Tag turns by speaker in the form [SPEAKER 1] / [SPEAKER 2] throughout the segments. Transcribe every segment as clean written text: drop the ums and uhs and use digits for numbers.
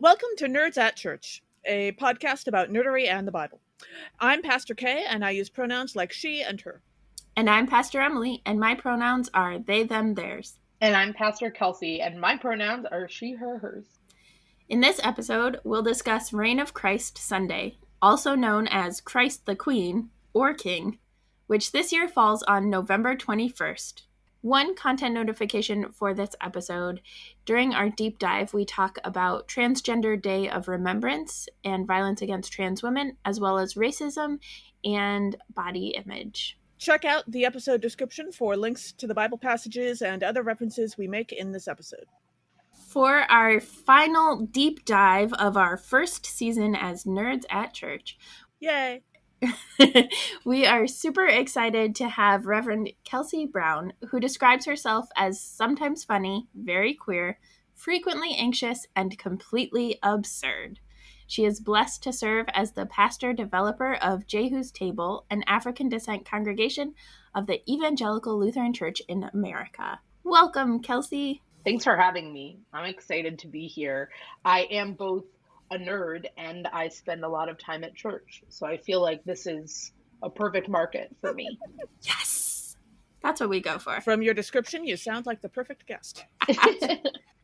[SPEAKER 1] Welcome to Nerds at Church, a podcast about nerdery and the Bible. I'm Pastor Kay, and I use pronouns like she and her.
[SPEAKER 2] And I'm Pastor Emily, and my pronouns are they, them, theirs.
[SPEAKER 3] And I'm Pastor Kelsey, and my pronouns are she, her, hers.
[SPEAKER 2] In this episode, we'll discuss Reign of Christ Sunday, also known as Christ the Queen, or King, which this year falls on November 21st. One content notification for this episode. During our deep dive, we talk about Transgender Day of Remembrance and violence against trans women, as well as racism and body image.
[SPEAKER 1] Check out the episode description for links to the Bible passages and other references we make in this episode.
[SPEAKER 2] For our final deep dive of our first season as Nerds at Church,
[SPEAKER 1] Yay!
[SPEAKER 2] We are super excited to have Reverend Kelsey Brown, who describes herself as sometimes funny, very queer, frequently anxious, and completely absurd. She is blessed to serve as the pastor-developer of Jehu's Table, an African descent congregation of the Evangelical Lutheran Church in America. Welcome, Kelsey.
[SPEAKER 3] Thanks for having me. I'm excited to be here. I am both a nerd and I spend a lot of time at church, so I feel like this is a perfect market for me.
[SPEAKER 2] Yes! That's what we go for.
[SPEAKER 1] From your description, you sound like the perfect guest.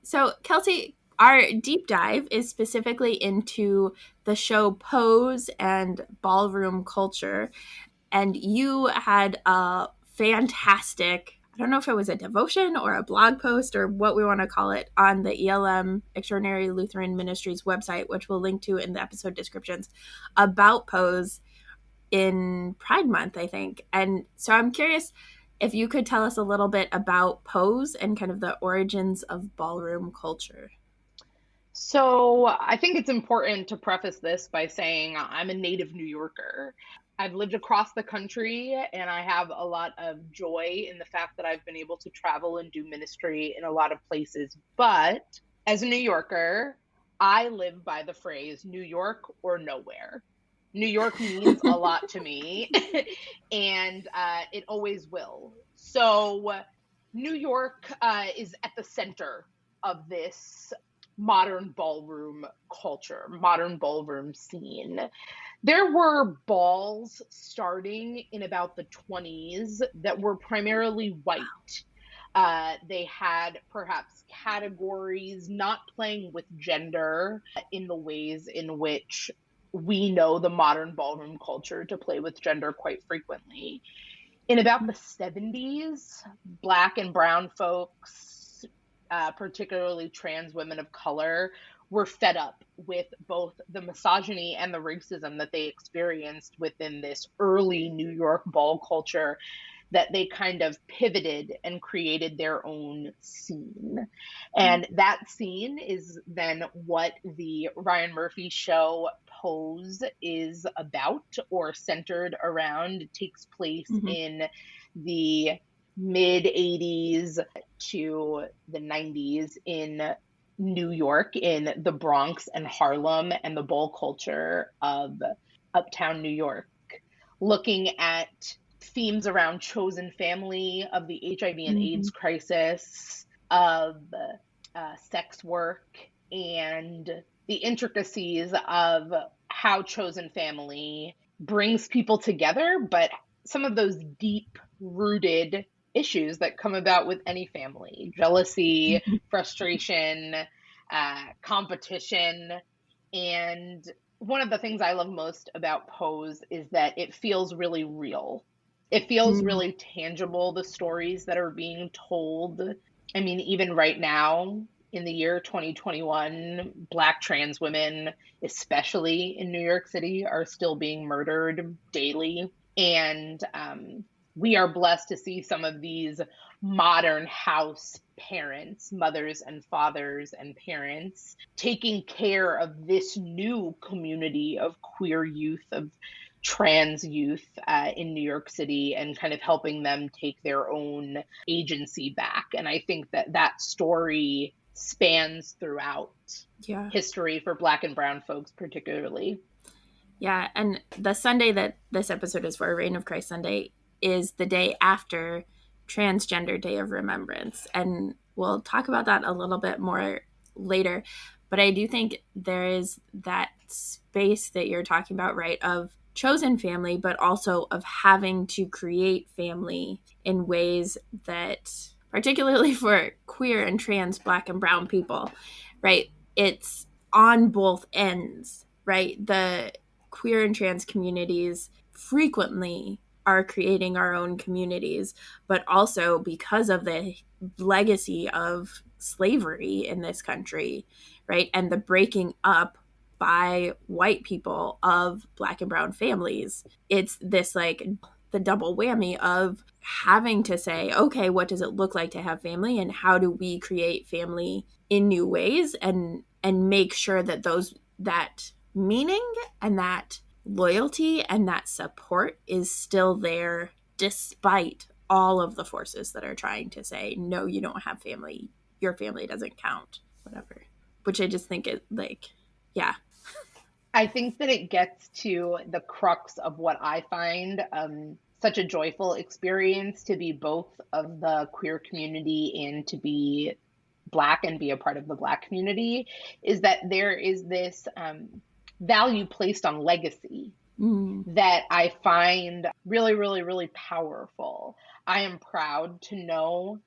[SPEAKER 2] So, Kelsey, our deep dive is specifically into the show Pose and ballroom culture. And you had a fantastic, I don't know if it was a devotion or a blog post or what we want to call it, on the ELM Extraordinary Lutheran Ministries website, which we'll link to in the episode descriptions, about Pose in Pride Month, I think. And so I'm curious if you could tell us a little bit about Pose and kind of the origins of ballroom culture.
[SPEAKER 3] So I think it's important to preface this by saying I'm a native New Yorker. I've lived across the country and I have a lot of joy in the fact that I've been able to travel and do ministry in a lot of places. But as a New Yorker, I live by the phrase New York or nowhere. New York means a lot to me and it always will. So New York is at the center of this modern ballroom culture, modern ballroom scene. There were balls starting in about the 20s that were primarily white. They had perhaps categories, not playing with gender in the ways in which we know the modern ballroom culture to play with gender quite frequently. In about the 70s, Black and brown folks, particularly trans women of color, were fed up with both the misogyny and the racism that they experienced within this early New York ball culture, that they kind of pivoted and created their own scene. And that scene is then what the Ryan Murphy show Pose is about or centered around. It takes place in the mid 80s to the 90s in New York, in the Bronx and Harlem and the ball culture of uptown New York, looking at themes around chosen family, of the HIV and AIDS crisis, of sex work, and the intricacies of how chosen family brings people together, but some of those deep-rooted issues that come about with any family: jealousy, frustration, competition. And one of the things I love most about Pose is that it feels really real. It feels really tangible, the stories that are being told. I mean, even right now, in the year 2021, Black trans women, especially in New York City, are still being murdered daily. And we are blessed to see some of these modern house parents, mothers and fathers and parents, taking care of this new community of queer youth, of trans youth in New York City, and kind of helping them take their own agency back. And I think that that story spans throughout history for Black and brown folks particularly.
[SPEAKER 2] Yeah, and the Sunday that this episode is for, Reign of Christ Sunday, is the day after Transgender Day of Remembrance. And we'll talk about that a little bit more later. But I do think there is that space that you're talking about, right, of chosen family, but also of having to create family in ways that, particularly for queer and trans Black and brown people, right, it's on both ends, right? The queer and trans communities frequently are creating our own communities, but also because of the legacy of slavery in this country, right? And the breaking up by white people of Black and brown families, it's this like the double whammy of having to say, okay, what does it look like to have family, and how do we create family in new ways, and make sure that that meaning and that loyalty and that support is still there despite all of the forces that are trying to say, no, you don't have family, your family doesn't count, whatever. Which I just think it like, yeah.
[SPEAKER 3] I think that it gets to the crux of what I find such a joyful experience to be both of the queer community and to be Black and be a part of the Black community, is that there is this value placed on legacy that I find really, really, really powerful. I am proud to know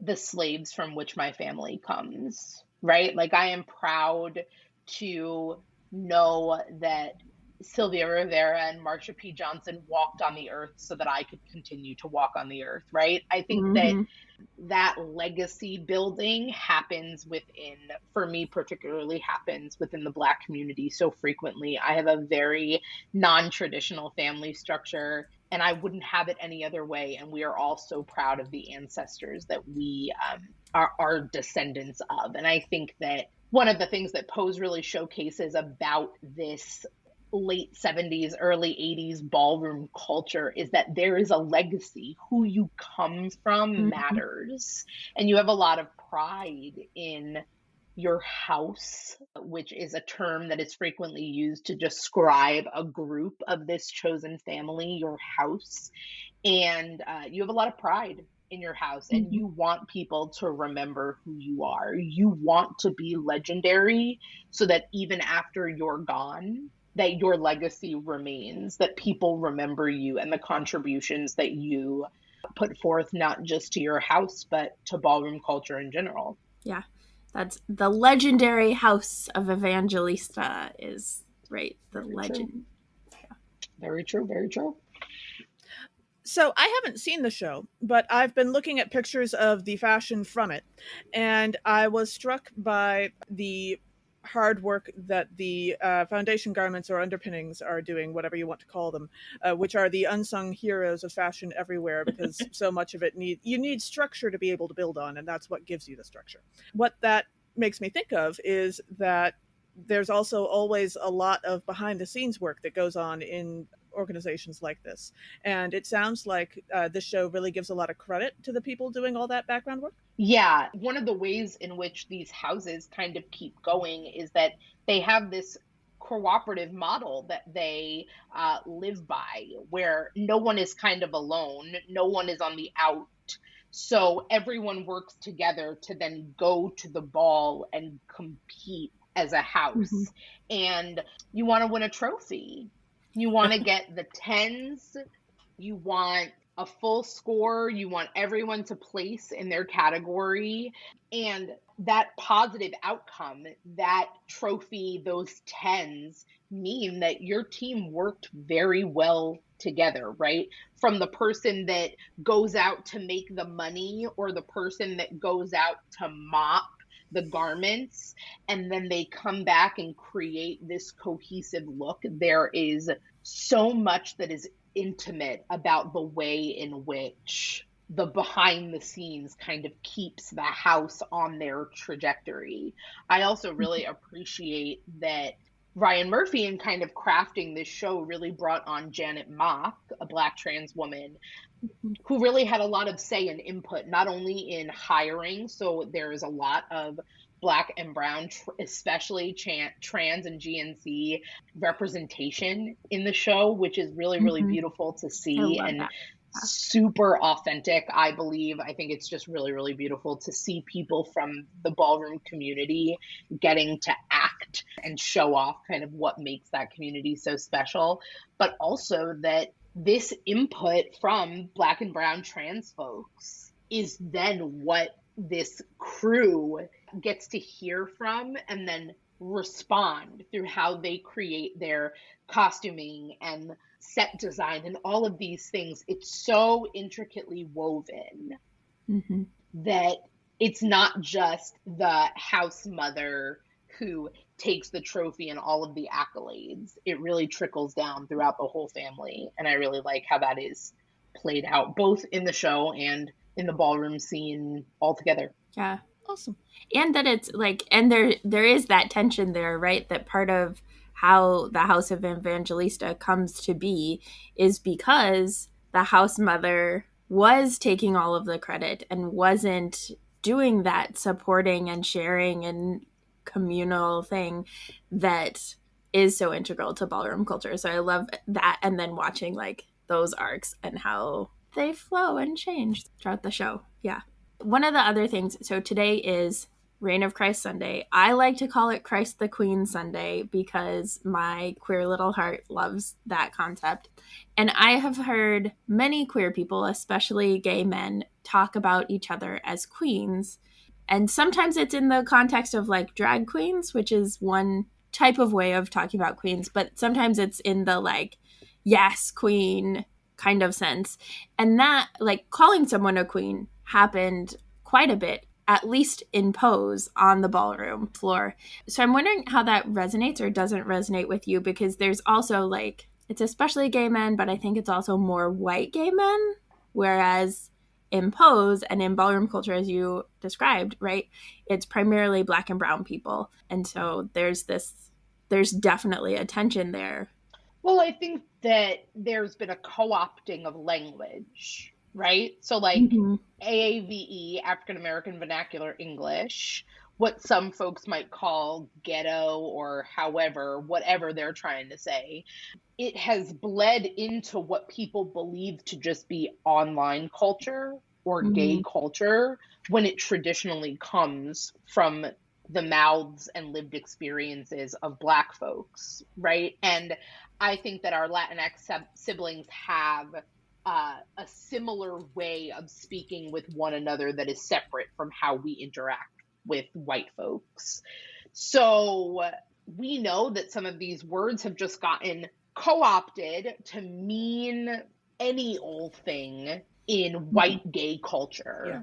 [SPEAKER 3] the slaves from which my family comes, right? Like, I am proud to know that Sylvia Rivera and Marsha P. Johnson walked on the earth so that I could continue to walk on the earth, right? I think that legacy building happens within, for me particularly, happens within the Black community so frequently. I have a very non-traditional family structure, and I wouldn't have it any other way. And we are all so proud of the ancestors that we are descendants of. And I think that one of the things that Pose really showcases about this late 70s, early 80s ballroom culture is that there is a legacy. Who you come from matters. And you have a lot of pride in your house, which is a term that is frequently used to describe a group of this chosen family, your house. And you have a lot of pride in your house, and you want people to remember who you are. You want to be legendary so that even after you're gone, that your legacy remains, that people remember you and the contributions that you put forth, not just to your house, but to ballroom culture in general.
[SPEAKER 2] Yeah, that's the legendary house of Evangelista is, right, the
[SPEAKER 3] Very
[SPEAKER 2] legend.
[SPEAKER 3] True. Yeah. Very true, very true.
[SPEAKER 1] So I haven't seen the show, but I've been looking at pictures of the fashion from it, and I was struck by the hard work that the foundation garments or underpinnings are doing, whatever you want to call them, which are the unsung heroes of fashion everywhere, because so much of it you need structure to be able to build on, and that's what gives you the structure. What that makes me think of is that there's also always a lot of behind the scenes work that goes on in organizations like this. And it sounds like this show really gives a lot of credit to the people doing all that background work.
[SPEAKER 3] Yeah, one of the ways in which these houses kind of keep going is that they have this cooperative model that they live by, where no one is kind of alone, no one is on the out. So everyone works together to then go to the ball and compete as a house. And you want to win a trophy. You want to get the 10s. You want a full score. You want everyone to place in their category. And that positive outcome, that trophy, those 10s mean that your team worked very well together, right? From the person that goes out to make the money or the person that goes out to mop the garments, and then they come back and create this cohesive look. There is so much that is intimate about the way in which the behind the scenes kind of keeps the house on their trajectory. I also really appreciate that Ryan Murphy, in kind of crafting this show, really brought on Janet Mock, a Black trans woman, who really had a lot of say and input, not only in hiring. So there is a lot of Black and brown, especially trans and GNC representation in the show, which is really, really beautiful to see. And
[SPEAKER 2] that.
[SPEAKER 3] super authentic, I believe. I think it's just really, really beautiful to see people from the ballroom community getting to act and show off kind of what makes that community so special, but also that this input from Black and brown trans folks is then what this crew gets to hear from and then respond through how they create their costuming and set design and all of these things. It's so intricately woven that it's not just the house mother who takes the trophy and all of the accolades. It really trickles down throughout the whole family. And I really like how that is played out both in the show and in the ballroom scene altogether.
[SPEAKER 2] Yeah.
[SPEAKER 1] Awesome.
[SPEAKER 2] And that it's like, and there is that tension there, right? That part of how the House of Evangelista comes to be is because the house mother was taking all of the credit and wasn't doing that supporting and sharing and communal thing that is so integral to ballroom culture. So I love that. And then watching like those arcs and how they flow and change throughout the show. Yeah. One of the other things, so today is Reign of Christ Sunday. I like to call it Christ the Queen Sunday because my queer little heart loves that concept. And I have heard many queer people, especially gay men, talk about each other as queens. And sometimes it's in the context of like drag queens, which is one type of way of talking about queens, but sometimes it's in the like, yes, queen kind of sense. And that, like, calling someone a queen happened quite a bit, at least in Pose on the ballroom floor. So I'm wondering how that resonates or doesn't resonate with you, because there's also like, it's especially gay men, but I think it's also more white gay men, whereas in Pose and in ballroom culture, as you described, right, it's primarily Black and brown people. And so there's definitely a tension there.
[SPEAKER 3] Well, I think that there's been a co-opting of language, right? So like AAVE, African American Vernacular English, what some folks might call ghetto or however, whatever they're trying to say, it has bled into what people believe to just be online culture or gay culture when it traditionally comes from the mouths and lived experiences of Black folks, right? And I think that our Latinx siblings have a similar way of speaking with one another that is separate from how we interact with white folks. So we know that some of these words have just gotten co-opted to mean any old thing in white gay culture.
[SPEAKER 1] Yeah.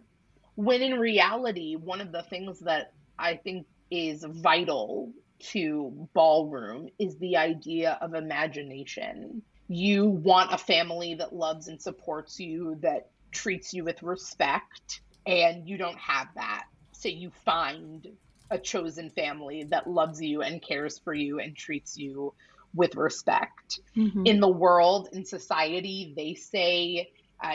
[SPEAKER 3] When in reality, one of the things that I think is vital to ballroom is the idea of imagination. You want a family that loves and supports you, that treats you with respect, and you don't have that. So you find a chosen family that loves you and cares for you and treats you with respect. In the world, in society, they say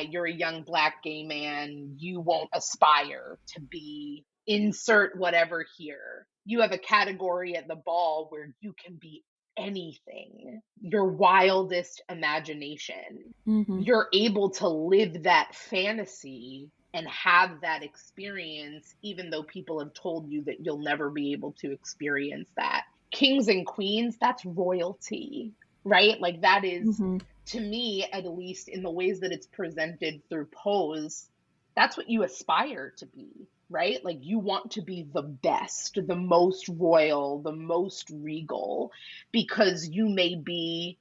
[SPEAKER 3] you're a young Black gay man, you won't aspire to be insert whatever here. You have a category at the ball where you can be anything, your wildest imagination. You're able to live that fantasy and have that experience, even though people have told you that you'll never be able to experience that. Kings and queens, that's royalty, right? Like that is, to me, at least in the ways that it's presented through Pose, that's what you aspire to be, right? Like you want to be the best, the most royal, the most regal, because you may be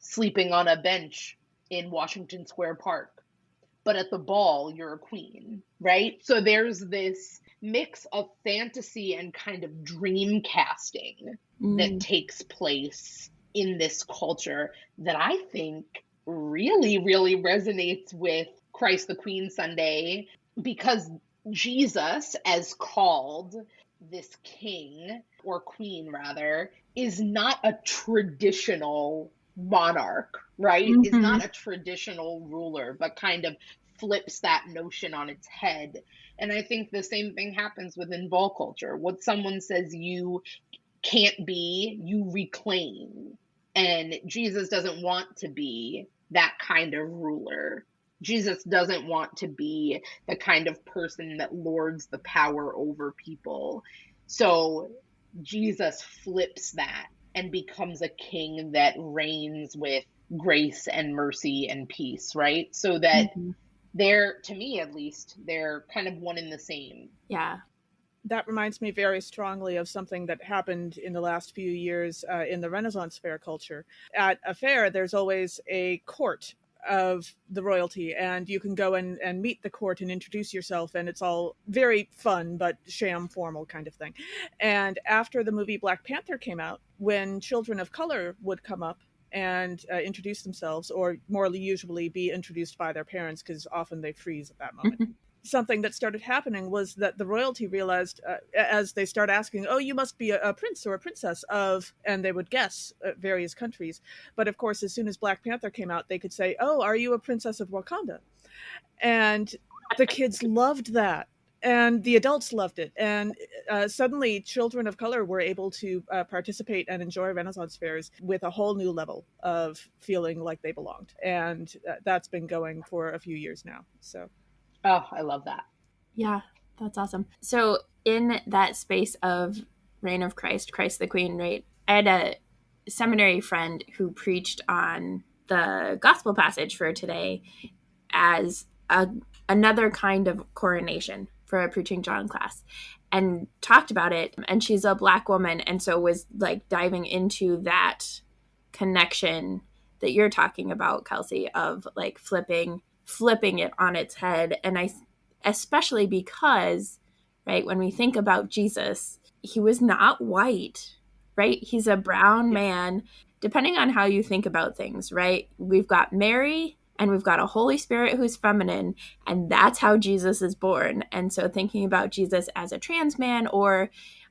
[SPEAKER 3] sleeping on a bench in Washington Square Park, but at the ball, you're a queen, right? So there's this mix of fantasy and kind of dream casting that takes place in this culture that I think really, really resonates with Christ the Queen Sunday, because Jesus, as called, this king or queen rather, is not a traditional monarch, right? Is not a traditional ruler, but kind of flips that notion on its head. And I think the same thing happens within ball culture. What someone says you can't be, you reclaim. And Jesus doesn't want to be that kind of ruler. Jesus doesn't want to be the kind of person that lords the power over people. So Jesus flips that and becomes a king that reigns with grace and mercy and peace, right? So that
[SPEAKER 2] Mm-hmm.
[SPEAKER 3] they're, to me at least, they're kind of one and the same.
[SPEAKER 2] Yeah.
[SPEAKER 1] That reminds me very strongly of something that happened in the last few years in the Renaissance fair culture. At a fair, there's always a court of the royalty, and you can go and meet the court and introduce yourself, and it's all very fun but sham formal kind of thing. And after the movie Black Panther came out, when children of color would come up and introduce themselves, or more usually be introduced by their parents, because often they freeze at that moment. Something that started happening was that the royalty realized, as they start asking, oh, you must be a prince or a princess of, and they would guess various countries. But of course, as soon as Black Panther came out, they could say, oh, are you a princess of Wakanda? And the kids loved that. And the adults loved it. And suddenly children of color were able to participate and enjoy Renaissance fairs with a whole new level of feeling like they belonged. And that's been going for a few years now. So.
[SPEAKER 3] Oh, I love that.
[SPEAKER 2] Yeah, that's awesome. So in that space of reign of Christ, Christ the Queen, right? I had a seminary friend who preached on the gospel passage for today as another kind of coronation for a preaching John class, and talked about it. And she's a Black woman, and so was like diving into that connection that you're talking about, Kelsey, of like flipping it on its head. And I, especially because, right, when we think about Jesus, he was not white, right? He's a brown man, depending on how you think about things, right? We've got Mary and we've got a Holy Spirit who's feminine, and that's how Jesus is born. And so thinking about Jesus as a trans man, or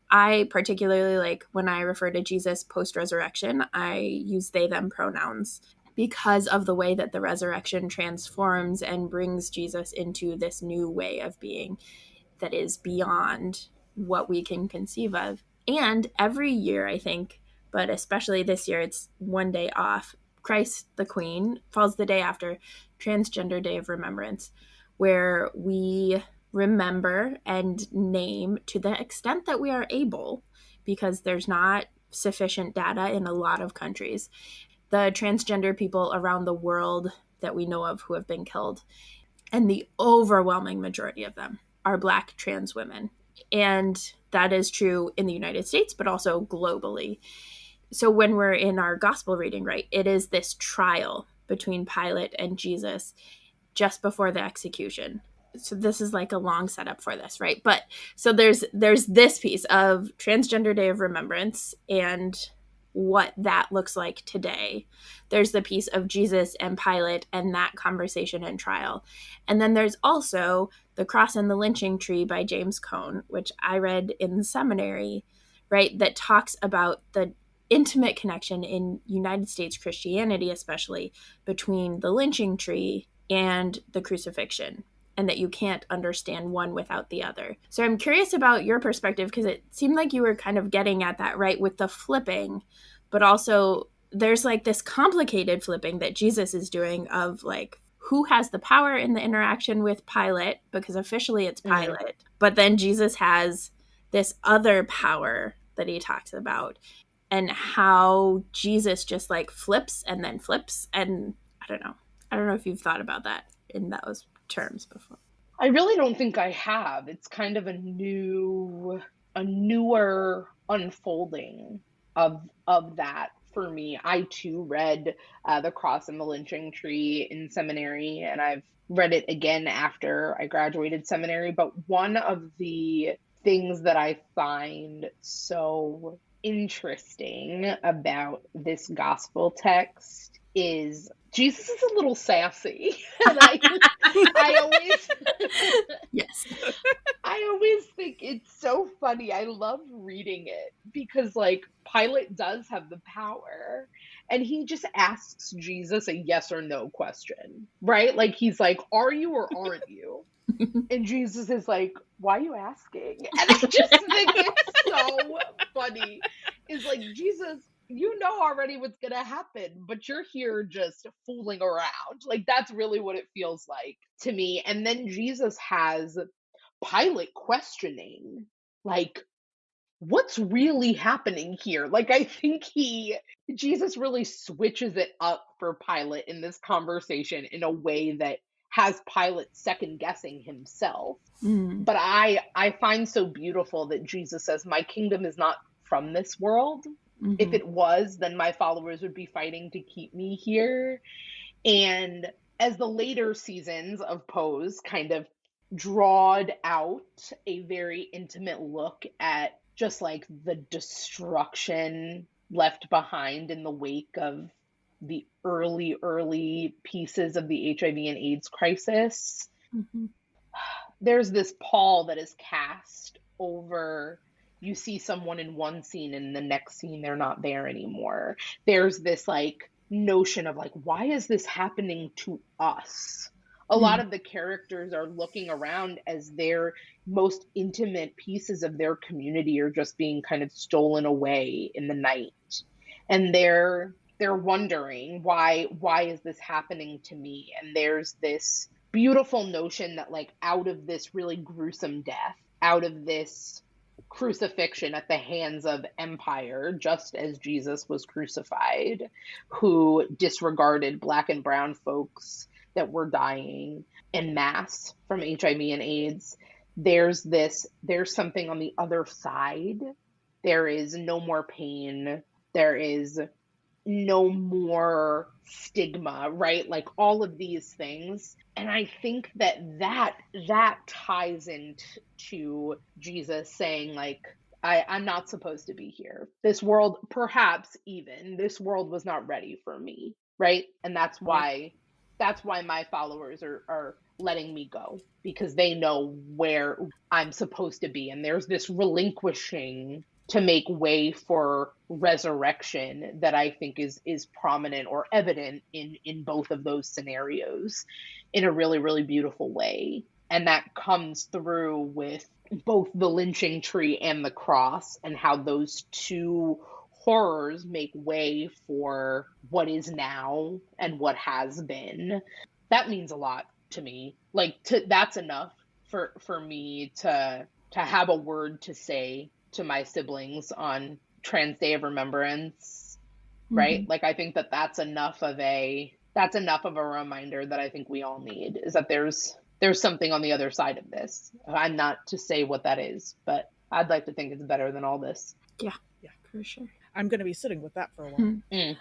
[SPEAKER 2] I particularly like when I refer to Jesus post-resurrection, I use they, them pronouns, because of the way that the resurrection transforms and brings Jesus into this new way of being that is beyond what we can conceive of. And every year, I think, but especially this year, it's one day off. Christ the Queen falls the day after Transgender Day of Remembrance, where we remember and name to the extent that we are able, because there's not sufficient data in a lot of countries, the transgender people around the world that we know of who have been killed. And the overwhelming majority of them are Black trans women. And that is true in the United States, but also globally. So when we're in our gospel reading, right, it is this trial between Pilate and Jesus just before the execution. So this is like a long setup for this, right? But so there's this piece of Transgender Day of Remembrance and what that looks like today. There's the piece of Jesus and Pilate and that conversation and trial. And then there's also The Cross and the Lynching Tree by James Cone, which I read in the seminary, right, that talks about the intimate connection in United States Christianity, especially between the lynching tree and the crucifixion, and that you can't understand one without the other. So I'm curious about your perspective, because it seemed like you were kind of getting at that, right, with the flipping, but also there's like this complicated flipping that Jesus is doing of like, who has the power in the interaction with Pilate, because officially it's Pilate, but then Jesus has this other power that he talks about, and how Jesus just like flips and then flips. And I don't know if you've thought about that in those terms before.
[SPEAKER 3] I really don't think I have. It's kind of a newer unfolding of that for me. I too read The Cross and the Lynching Tree in seminary, and I've read it again after I graduated seminary. But one of the things that I find so interesting about this gospel text is Jesus is a little sassy. And I always
[SPEAKER 2] yes.
[SPEAKER 3] I always think it's so funny. I love reading it because like Pilate does have the power and he just asks Jesus a yes or no question, right? Like he's like, "Are you or aren't you?" And Jesus is like, "Why are you asking?" And I just think it's so funny. It's like, Jesus, you know already what's going to happen, but you're here just fooling around. Like, that's really what it feels like to me. And then Jesus has Pilate questioning, like, what's really happening here? Like, I think Jesus really switches it up for Pilate in this conversation in a way that has Pilate second guessing himself.
[SPEAKER 2] Mm.
[SPEAKER 3] But I find so beautiful that Jesus says, my kingdom is not from this world. If it was, then my followers would be fighting to keep me here. And as the later seasons of Pose kind of drawed out a very intimate look at just like the destruction left behind in the wake of the early pieces of the HIV and AIDS crisis,
[SPEAKER 2] Mm-hmm.
[SPEAKER 3] there's this pall that is cast over. You see someone in one scene and the next scene they're not there anymore. There's this like notion of like, why is this happening to us? A lot of the characters are looking around as their most intimate pieces of their community are just being kind of stolen away in the night, and they're wondering why is this happening to me. And there's this beautiful notion that like out of this really gruesome death, out of this crucifixion at the hands of empire, just as Jesus was crucified, who disregarded Black and brown folks that were dying en masse from HIV and AIDS, there's something on the other side. There is no more pain. There is no more stigma, right? Like all of these things. And I think that ties into Jesus saying like, I'm not supposed to be here. This world, perhaps even this world was not ready for me, right? And
[SPEAKER 1] Yeah.
[SPEAKER 3] that's why my followers are letting me go, because they know where I'm supposed to be. And there's this relinquishing to make way for resurrection that I think is prominent or evident in both of those scenarios in a really, really beautiful way. And that comes through with both the lynching tree and the cross, and how those two horrors make way for what is now and what has been. That means a lot to me. Like that's enough for me to have a word to say to my siblings on Trans Day of Remembrance, right?
[SPEAKER 2] Mm-hmm.
[SPEAKER 3] Like I think that that's enough of a reminder that I think we all need, is that there's something on the other side of this. I'm not to say what that is, but I'd like to think it's better than all this.
[SPEAKER 2] Yeah,
[SPEAKER 1] Yeah.
[SPEAKER 2] for sure.
[SPEAKER 1] I'm going to be sitting with that for a while.
[SPEAKER 3] Mm.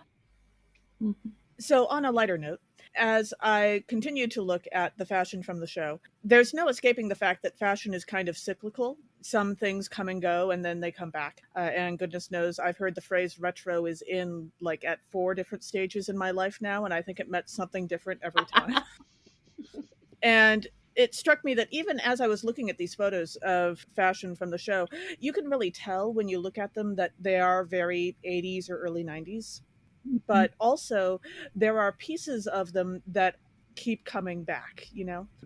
[SPEAKER 2] Mm-hmm.
[SPEAKER 1] So, on a lighter note, as I continue to look at the fashion from the show, there's no escaping the fact that fashion is kind of cyclical. Some things come and go and then they come back. And goodness knows, I've heard the phrase retro is in like at 4 different stages in my life now, and I think it meant something different every time. And it struck me that even as I was looking at these photos of fashion from the show, you can really tell when you look at them that they are very 80s or early 90s. But also, there are pieces of them that keep coming back,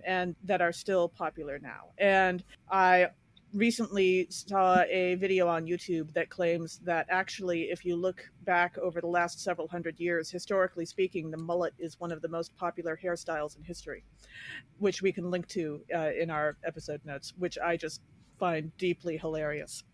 [SPEAKER 1] and that are still popular now. And I recently saw a video on YouTube that claims that actually, if you look back over the last several hundred years, historically speaking, the mullet is one of the most popular hairstyles in history, which we can link to in our episode notes, which I just find deeply hilarious.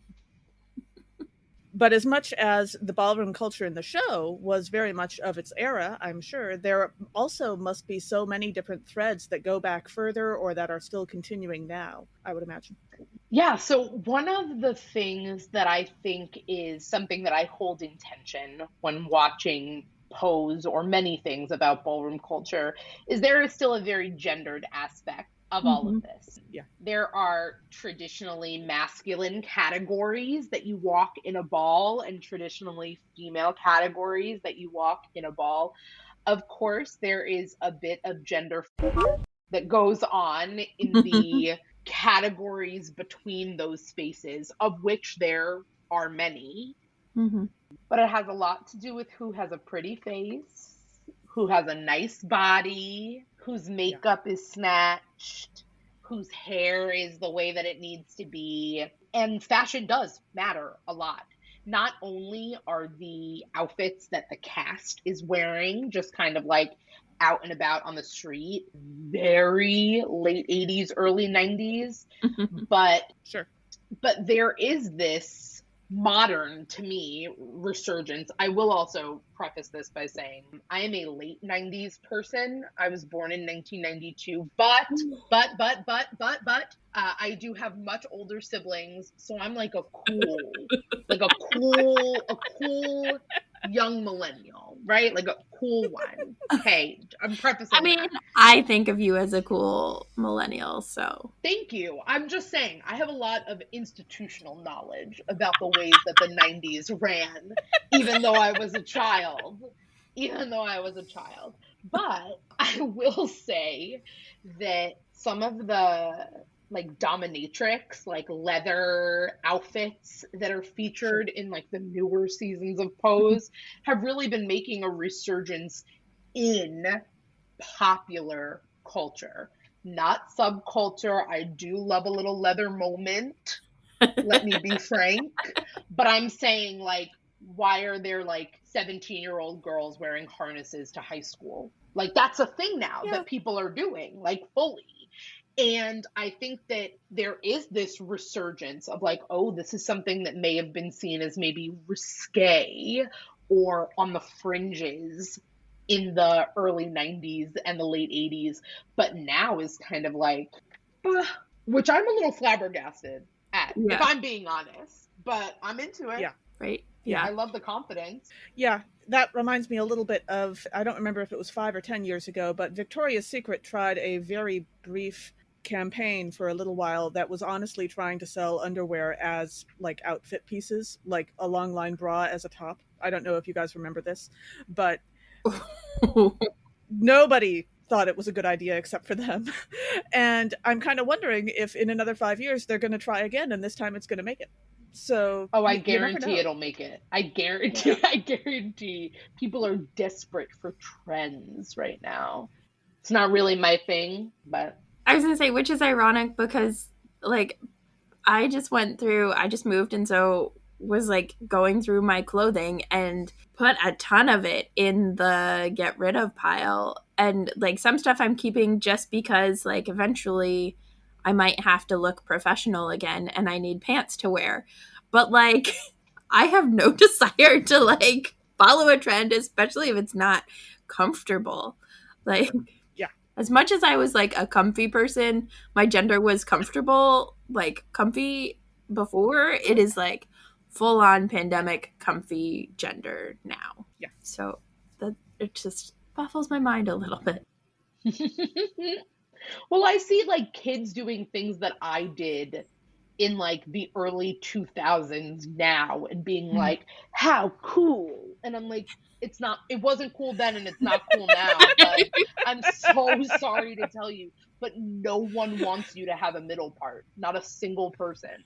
[SPEAKER 1] But as much as the ballroom culture in the show was very much of its era, I'm sure, there also must be so many different threads that go back further or that are still continuing now, I would imagine.
[SPEAKER 3] Yeah, so one of the things that I think is something that I hold in tension when watching Pose or many things about ballroom culture is there is still a very gendered aspect of all
[SPEAKER 2] Mm-hmm.
[SPEAKER 3] of this.
[SPEAKER 1] Yeah.
[SPEAKER 3] There are traditionally masculine categories that you walk in a ball and traditionally female categories that you walk in a ball. Of course, there is a bit of gender that goes on in the categories between those spaces, of which there are many.
[SPEAKER 2] Mm-hmm.
[SPEAKER 3] But it has a lot to do with who has a pretty face, who has a nice body, whose makeup is snatched, whose hair is the way that it needs to be. And fashion does matter a lot. not only are the outfits that the cast is wearing just kind of like out and about on the street, very late 80s, early 90s, but
[SPEAKER 1] Sure.
[SPEAKER 3] there is this modern, to me, resurgence. I will also preface this by saying I am a late 90s person. I was born in 1992, but I do have much older siblings, so I'm like a cool young millennial, right? Like a cool one. Hey, I'm prefacing
[SPEAKER 2] I mean,
[SPEAKER 3] that.
[SPEAKER 2] I think of you as a cool millennial, so.
[SPEAKER 3] Thank you. I'm just saying, I have a lot of institutional knowledge about the ways that the 90s ran, even though I was a child. Even though I was a child. But I will say that some of the like dominatrix, like leather outfits that are featured in like the newer seasons of Pose have really been making a resurgence in popular culture, not subculture. I do love a little leather moment. Let me be frank. But I'm saying, like, why are there like 17-year-old girls wearing harnesses to high school? Like, that's a thing now that people are doing, like, fully. And I think that there is this resurgence of like, oh, this is something that may have been seen as maybe risque or on the fringes in the early 90s and the late 80s, but now is kind of like, which I'm a little flabbergasted at, if I'm being honest, but I'm into it.
[SPEAKER 1] Yeah.
[SPEAKER 2] Right?
[SPEAKER 3] Yeah. I love the confidence.
[SPEAKER 1] Yeah. That reminds me a little bit of, I don't remember if it was 5 or 10 years ago, but Victoria's Secret tried a very brief campaign for a little while that was honestly trying to sell underwear as like outfit pieces, like a long line bra as a top. I don't know if you guys remember this, but nobody thought it was a good idea except for them. And I'm kind of wondering if in another 5 years they're going to try again, and this time it's going to make it. So
[SPEAKER 3] I guarantee it'll make it. I guarantee people are desperate for trends right now. It's not really my thing, but
[SPEAKER 2] I was gonna say, which is ironic because like I just moved, and so was like going through my clothing and put a ton of it in the get rid of pile, and like some stuff I'm keeping just because like eventually I might have to look professional again and I need pants to wear. But like I have no desire to like follow a trend, especially if it's not comfortable. Like as much as I was like a comfy person, my gender was comfortable, like comfy before. It is like full on pandemic comfy gender now.
[SPEAKER 1] Yeah.
[SPEAKER 2] So that it just baffles my mind a little bit.
[SPEAKER 3] Well, I see like kids doing things that I did in like the early 2000s now and being like, how cool. And I'm like, it wasn't cool then and it's not cool now. But I'm so sorry to tell you, but no one wants you to have a middle part. Not a single person.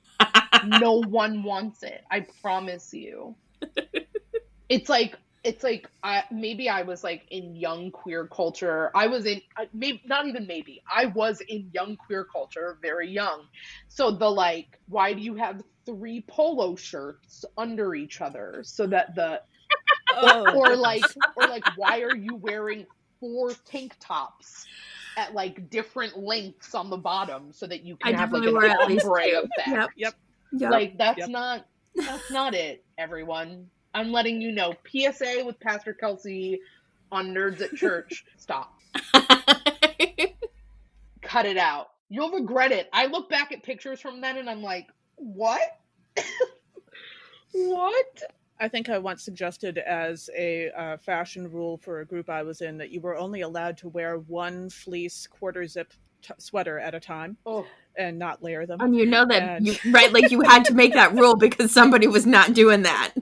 [SPEAKER 3] No one wants it. I promise you. It's like maybe I was like in young queer culture. I was in maybe not even maybe. I was in young queer culture, very young. So the like, why do you have 3 polo shirts under each other so that the or like why are you wearing 4 tank tops at like different lengths on the bottom so that you can have like an ombre effect?
[SPEAKER 1] Yep.
[SPEAKER 3] Like that's not it, everyone. I'm letting you know. PSA with Pastor Kelsey on Nerds at Church. Stop. Cut it out. You'll regret it. I look back at pictures from then and I'm like, what? What?
[SPEAKER 1] I think I once suggested as a fashion rule for a group I was in that you were only allowed to wear one fleece quarter zip sweater at a time and not layer them.
[SPEAKER 2] And you know that, like you had to make that rule because somebody was not doing that.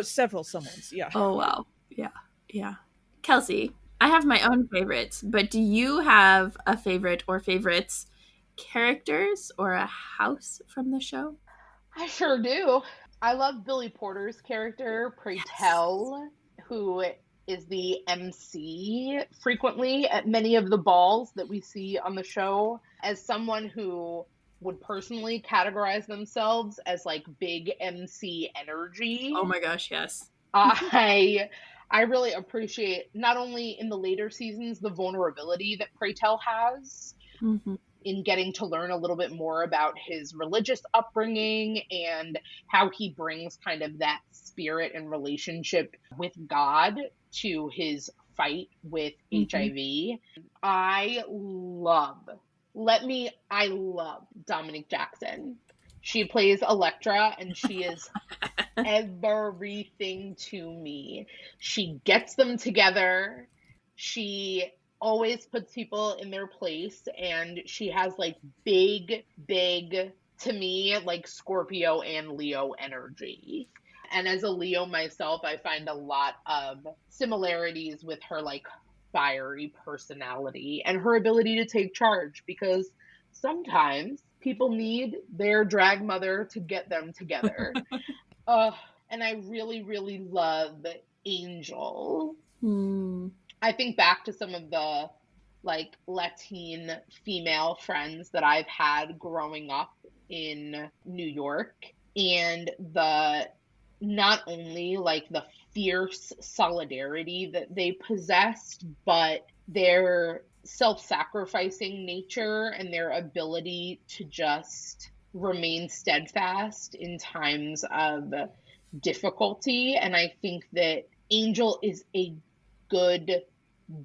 [SPEAKER 1] Someone's, yeah.
[SPEAKER 2] Oh, wow. Yeah. Kelsey, I have my own favorites, but do you have a favorite or favorites characters or a house from the show?
[SPEAKER 3] I sure do. I love Billy Porter's character, Pray Tell, who is the MC frequently at many of the balls that we see on the show. As someone who would personally categorize themselves as like big MC energy.
[SPEAKER 2] Oh my gosh, yes.
[SPEAKER 3] I really appreciate, not only in the later seasons, the vulnerability that Pray Tell has
[SPEAKER 2] Mm-hmm.
[SPEAKER 3] in getting to learn a little bit more about his religious upbringing and how he brings kind of that spirit and relationship with God to his fight with
[SPEAKER 2] Mm-hmm.
[SPEAKER 3] HIV. I love, I love Dominique Jackson. She plays Electra, and she is everything to me. She gets them together. She always puts people in their place, and she has like big, to me, like Scorpio and Leo energy. And as a Leo myself, I find a lot of similarities with her like fiery personality and her ability to take charge, because sometimes people need their drag mother to get them together. Uh, and I really, really love Angel.
[SPEAKER 2] Mm.
[SPEAKER 3] I think back to some of the like Latin female friends that I've had growing up in New York, and the not only like the fierce solidarity that they possessed, but their self-sacrificing nature and their ability to just remain steadfast in times of difficulty. And I think that Angel is a good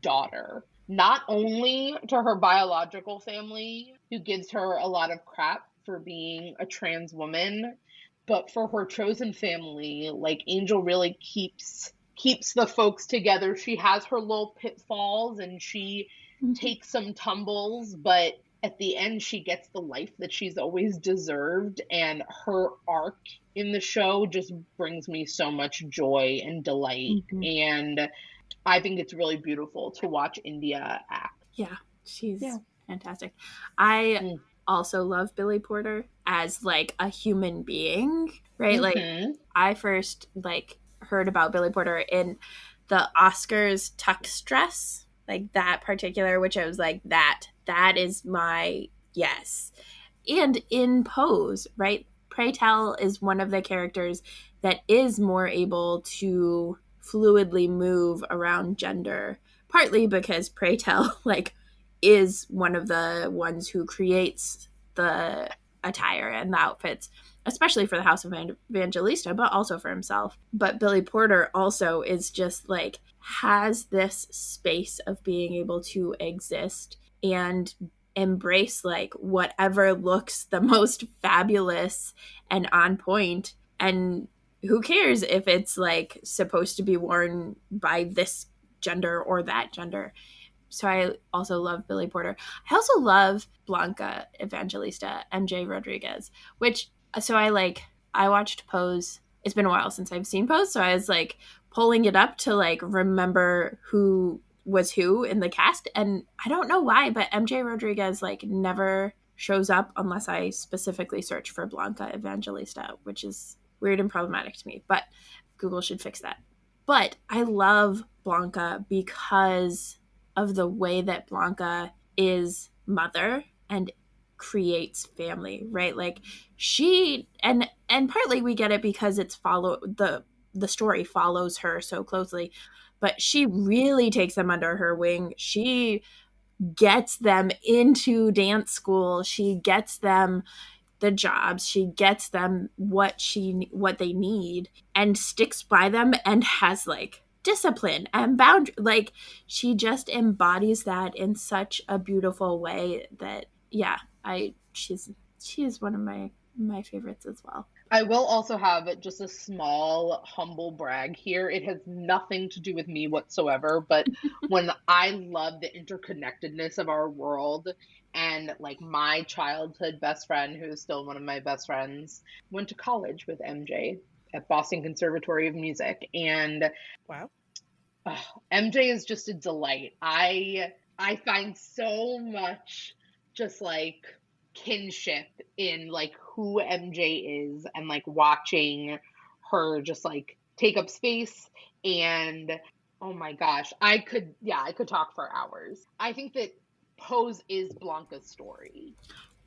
[SPEAKER 3] daughter, not only to her biological family, who gives her a lot of crap for being a trans woman, but for her chosen family. Like, Angel really keeps the folks together. She has her little pitfalls and she
[SPEAKER 2] Mm-hmm.
[SPEAKER 3] takes some tumbles, but at the end she gets the life that she's always deserved, and her arc in the show just brings me so much joy and delight.
[SPEAKER 2] Mm-hmm.
[SPEAKER 3] And I think it's really beautiful to watch India act.
[SPEAKER 2] Yeah, she's
[SPEAKER 3] Yeah.
[SPEAKER 2] fantastic. I
[SPEAKER 3] Mm.
[SPEAKER 2] also love Billy Porter as like a human being, right? Like
[SPEAKER 3] Mm-hmm.
[SPEAKER 2] I first like heard about Billy Porter in the Oscars tux dress, like that particular, which I was like, that is my yes. And in Pose, right? Pray Tell is one of the characters that is more able to fluidly move around gender, partly because Pray Tell like is one of the ones who creates the attire and the outfits, especially for the House of Evangelista, but also for himself. But Billy Porter also is just like has this space of being able to exist and embrace like whatever looks the most fabulous and on point, and who cares if it's like supposed to be worn by this gender or that gender. So I also love Billy Porter. I also love Blanca Evangelista, MJ Rodriguez, which so I watched Pose. It's been a while since I've seen Pose, so I was like pulling it up to like remember who was who in the cast, and I don't know why, but MJ Rodriguez like never shows up unless I specifically search for Blanca Evangelista, which is weird and problematic to me, but Google should fix that. But I love Blanca because of the way that Blanca is mother and creates family, right? Like she and partly we get it because it's the story follows her so closely, but she really takes them under her wing. She gets them into dance school. She gets them the jobs, she gets them what they need and sticks by them and has like discipline and boundary. Like she just embodies that in such a beautiful way that yeah, I she is one of my favorites as well.
[SPEAKER 3] I will also have just a small humble brag here. It has nothing to do with me whatsoever, but when I love the interconnectedness of our world, and like my childhood best friend, who is still one of my best friends, went to college with MJ at Boston Conservatory of Music, and
[SPEAKER 1] Wow.
[SPEAKER 3] MJ is just a delight. I find so much just like kinship in like who MJ is, and like watching her just like take up space. And oh my gosh, I could talk for hours. I think that Pose is Blanca's story.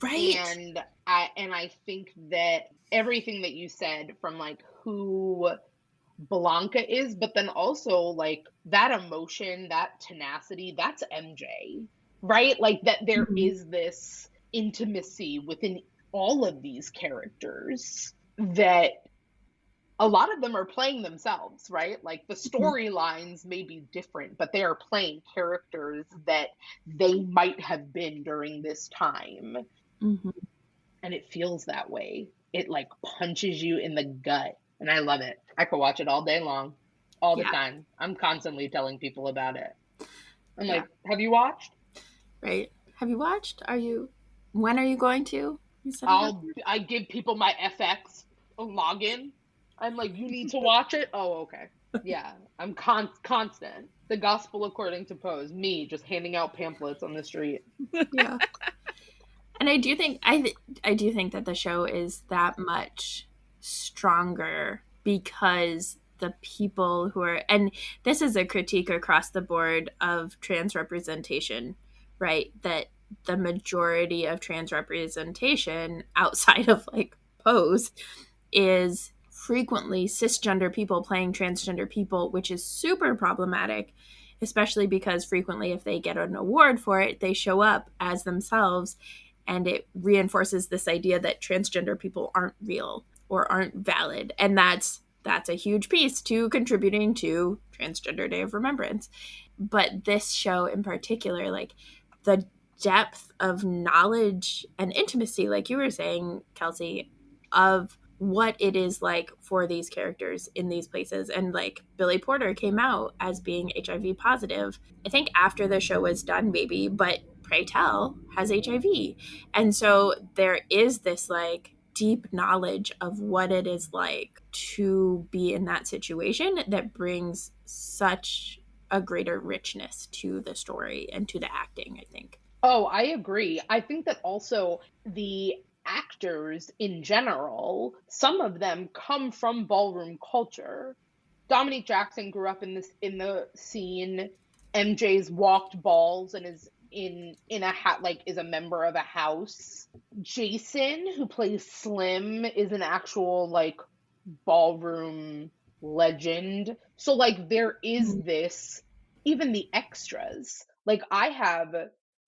[SPEAKER 2] Right.
[SPEAKER 3] And I think that everything that you said, from like who Blanca is, but then also like that emotion, that tenacity, that's MJ, right? Like that there
[SPEAKER 2] Mhm.
[SPEAKER 3] is this intimacy within all of these characters that a lot of them are playing themselves, right? Like the
[SPEAKER 2] Mhm.
[SPEAKER 3] storylines may be different, but they are playing characters that they might have been during this time.
[SPEAKER 2] Mhm.
[SPEAKER 3] And it feels that way. It like punches you in the gut. And I love it. I could watch it all day long, all the
[SPEAKER 2] Yeah.
[SPEAKER 3] time. I'm constantly telling people about it. I'm
[SPEAKER 2] Yeah.
[SPEAKER 3] like, have you watched?
[SPEAKER 2] Right. Have you watched? When are you going to? You said it
[SPEAKER 3] I
[SPEAKER 2] earlier?
[SPEAKER 3] give people my FX login. I'm like, you need to watch it. Oh, okay. Yeah, I'm constant. The gospel according to Pose. Me just handing out pamphlets on the street.
[SPEAKER 2] Yeah. And I do think that the show is that much stronger because the people who are, and this is a critique across the board of trans representation, right? That the majority of trans representation outside of like Pose is frequently cisgender people playing transgender people, which is super problematic, especially because frequently, if they get an award for it, they show up as themselves. And it reinforces this idea that transgender people aren't real or aren't valid. And that's a huge piece to contributing to Transgender Day of Remembrance. But this show in particular, like the depth of knowledge and intimacy, like you were saying, Kelsey, of what it is like for these characters in these places. And like Billy Porter came out as being HIV positive, I think after the show was done, maybe, but pray tell has HIV. And so there is this like deep knowledge of what it is like to be in that situation that brings such a greater richness to the story and to the acting, I think.
[SPEAKER 3] Oh, I agree. I think that also the actors in general, some of them come from ballroom culture. Dominique Jackson grew up in the scene. MJ's walked balls and is in a hat, like is a member of a house. Jason, who plays Slim, is an actual like ballroom legend. So like there is
[SPEAKER 2] Mhm.
[SPEAKER 3] this, even the extras. Like I have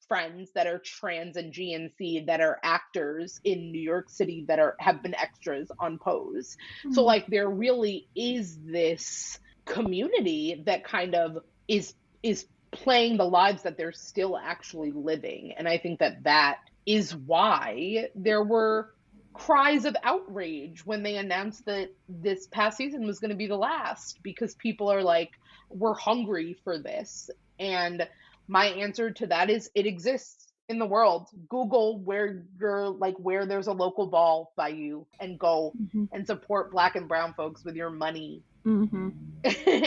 [SPEAKER 3] friends that are trans and GNC that are actors in New York City that are have been extras on Pose. So
[SPEAKER 2] Mhm.
[SPEAKER 3] like there really is this community that kind of is playing the lives that they're still actually living. And I think that that is why there were cries of outrage when they announced that this past season was going to be the last, because people are like, we're hungry for this. And my answer to that is it exists in the world. Google where you're like where there's a local ball by you and go
[SPEAKER 2] Mhm.
[SPEAKER 3] and support black and brown folks with your money
[SPEAKER 2] Mhm.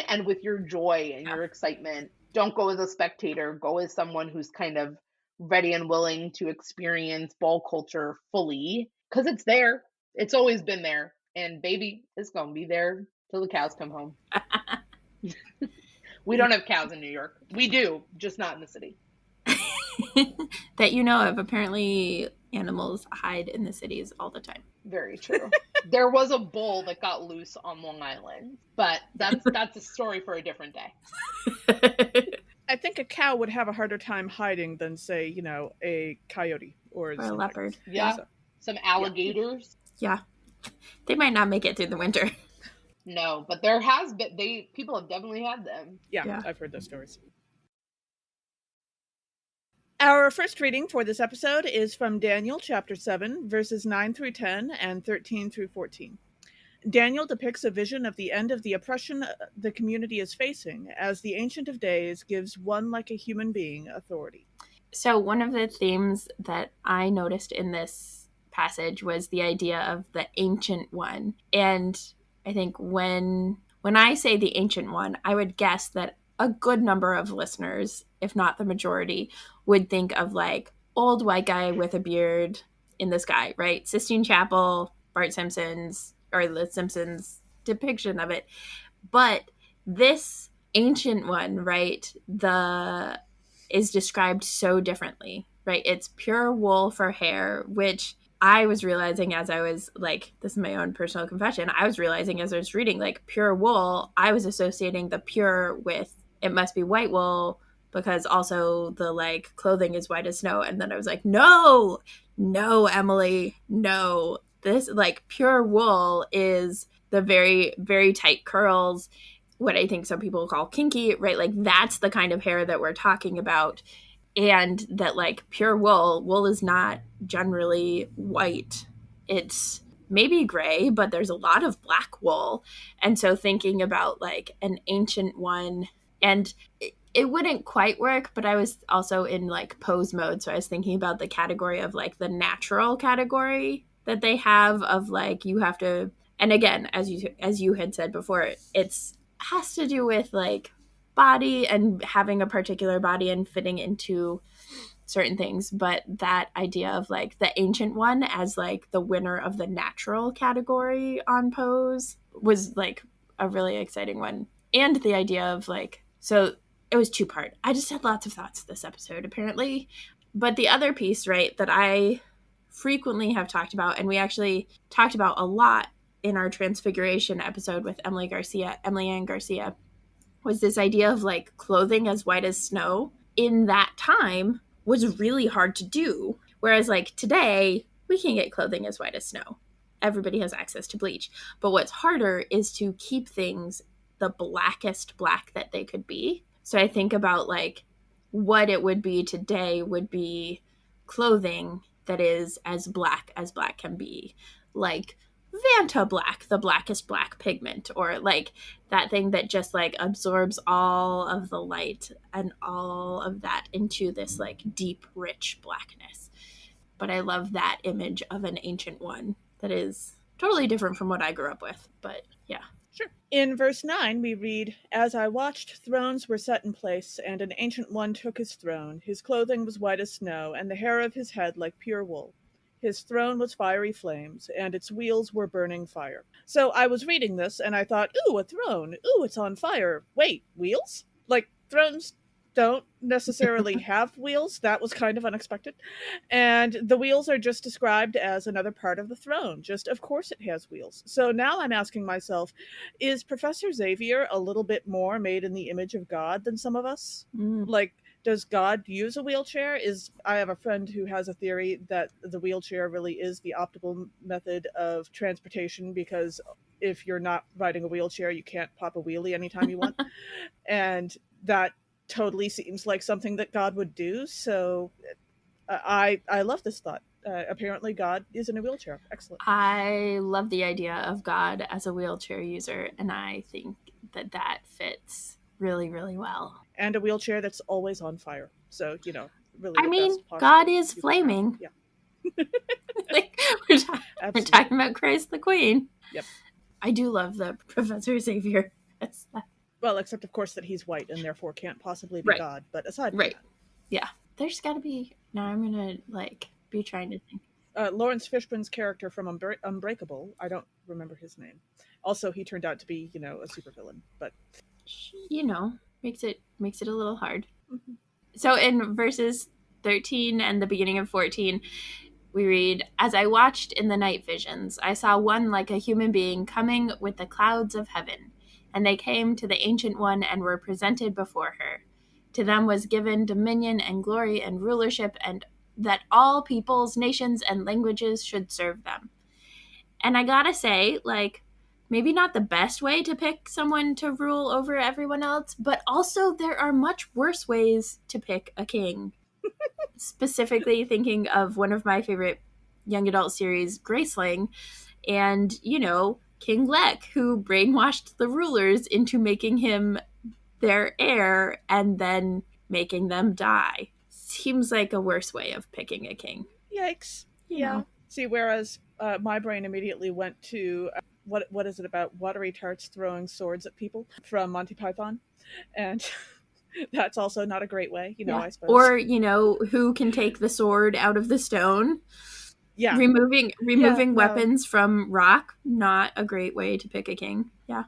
[SPEAKER 3] and with your joy and
[SPEAKER 2] Yeah.
[SPEAKER 3] your excitement. Don't go as a spectator, go as someone who's kind of ready and willing to experience ball culture fully, because it's there. It's always been there. And baby, it's going to be there till the cows come home. We don't have cows in New York. We do, just not in the city.
[SPEAKER 2] That you know of. Apparently, animals hide in the cities all the time.
[SPEAKER 3] Very true. There was a bull that got loose on Long Island, but that's a story for a different day.
[SPEAKER 1] I think a cow would have a harder time hiding than, say, a coyote or
[SPEAKER 2] Or a
[SPEAKER 1] something.
[SPEAKER 2] leopard. Yeah.
[SPEAKER 3] Yeah,
[SPEAKER 1] So,
[SPEAKER 3] some
[SPEAKER 1] yeah.
[SPEAKER 3] alligators.
[SPEAKER 2] Yeah. They might not make it through the winter.
[SPEAKER 3] No, but there has been they people have definitely had them.
[SPEAKER 1] Yeah,
[SPEAKER 2] Yeah.
[SPEAKER 1] I've heard those stories. Our first reading for this episode is from Daniel chapter 7, verses 9 through 10 and 13 through 14. Daniel depicts a vision of the end of the oppression the community is facing as the Ancient of Days gives one like a human being authority.
[SPEAKER 2] So, one of the themes that I noticed in this passage was the idea of the Ancient One. And I think when I say the Ancient One, I would guess that a good number of listeners, if not the majority, would think of like old white guy with a beard in the sky, right? Sistine Chapel, Bart Simpson's, or the Simpsons depiction of it. But this Ancient One, right? The is described so differently. right? It's pure wool for hair, which I was realizing as I was like, this is my own personal confession. I was realizing as I was reading like pure wool, I was associating the pure with it must be white wool because also the like clothing is white as snow. And then I was like, no, no, Emily, no. This like pure wool is the very, very tight curls, what I think some people call kinky, right? Like that's the kind of hair that we're talking about. And that like pure wool is not generally white. It's maybe gray, but there's a lot of black wool. And so thinking about like an ancient one, and it wouldn't quite work, but I was also in like pose mode. So I was thinking about the category of like the natural category that they have of like you have to, and again, as you had said before, it's has to do with like body and having a particular body and fitting into certain things, but that idea of like the ancient one as like the winner of the natural category on pose was like a really exciting one. And the idea of like, so it was two part. I just had lots of thoughts this episode apparently. But the other piece, right, that I frequently have talked about, and we actually talked about a lot in our transfiguration episode with Emily Ann Garcia, was this idea of like clothing as white as snow in that time was really hard to do. Whereas like today, we can get clothing as white as snow. Everybody has access to bleach. But what's harder is to keep things the blackest black that they could be. So I think about like what it would be today would be clothing that is as black can be. Like Vanta black, the blackest black pigment, or like that thing that just like absorbs all of the light and all of that into this like deep, rich blackness. But I love that image of an ancient one that is totally different from what I grew up with. But yeah.
[SPEAKER 1] Sure. In verse 9, we read, "As I watched, thrones were set in place, and an ancient one took his throne. His clothing was white as snow, and the hair of his head like pure wool. His throne was fiery flames, and its wheels were burning fire." So I was reading this, and I thought, ooh, a throne. Ooh, it's on fire. Wait, wheels? Like, thrones don't necessarily have wheels. That was kind of unexpected. And the wheels are just described as another part of the throne. Just, of course, it has wheels. So now I'm asking myself, is Professor Xavier a little bit more made in the image of God than some of us? Like, does God use a wheelchair? I have a friend who has a theory that the wheelchair really is the optimal method of transportation because if you're not riding a wheelchair, you can't pop a wheelie anytime you want. And that totally seems like something that God would do. So I love this thought. Apparently, God is in a wheelchair. Excellent.
[SPEAKER 2] I love the idea of God as a wheelchair user, and I think that that fits really, really well.
[SPEAKER 1] And a wheelchair that's always on fire. So, really
[SPEAKER 2] I
[SPEAKER 1] the
[SPEAKER 2] mean,
[SPEAKER 1] best possible.
[SPEAKER 2] God is flaming.
[SPEAKER 1] Yeah.
[SPEAKER 2] Like, we're talking about Christ the Queen.
[SPEAKER 1] Yep.
[SPEAKER 2] I do love the Professor Xavier.
[SPEAKER 1] Well, except of course that he's white and therefore can't possibly be God. But aside from that.
[SPEAKER 2] Yeah. There's got to be. Now I'm going to be trying to think.
[SPEAKER 1] Lawrence Fishburne's character from Unbreakable, I don't remember his name. Also, he turned out to be, a supervillain, but
[SPEAKER 2] makes it a little hard. Mm-hmm. So in verses 13 and the beginning of 14, we read, "As I watched in the night visions, I saw one like a human being coming with the clouds of heaven, and they came to the Ancient One and were presented before her. To them was given dominion and glory and rulership, and that all peoples, nations, and languages should serve them." And I gotta say, maybe not the best way to pick someone to rule over everyone else, but also there are much worse ways to pick a king. Specifically thinking of one of my favorite young adult series, Graceling, and, King Lek, who brainwashed the rulers into making him their heir and then making them die. Seems like a worse way of picking a king.
[SPEAKER 1] Yikes. Yeah. See, whereas my brain immediately went to what is it about watery tarts throwing swords at people from Monty Python, and that's also not a great way, I suppose.
[SPEAKER 2] Or who can take the sword out of the stone? Yeah, removing weapons from rock, not a great way to pick a king. Yeah.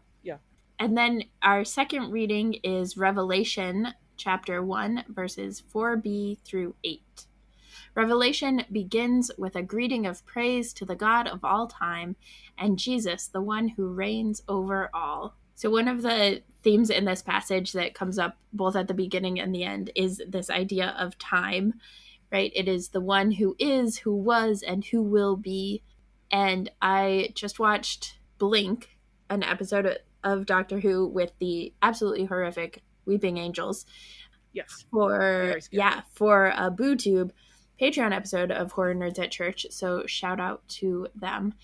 [SPEAKER 2] And then our second reading is Revelation chapter 1 verses 4b through 8. Revelation begins with a greeting of praise to the God of all time and Jesus, the one who reigns over all. So one of the themes in this passage that comes up both at the beginning and the end is this idea of time, right? It is the one who is, who was, and who will be. And I just watched Blink, an episode of Doctor Who with the absolutely horrific Weeping Angels.
[SPEAKER 1] Yes.
[SPEAKER 2] For a BooTube Patreon episode of Horror Nerds at Church. So shout out to them.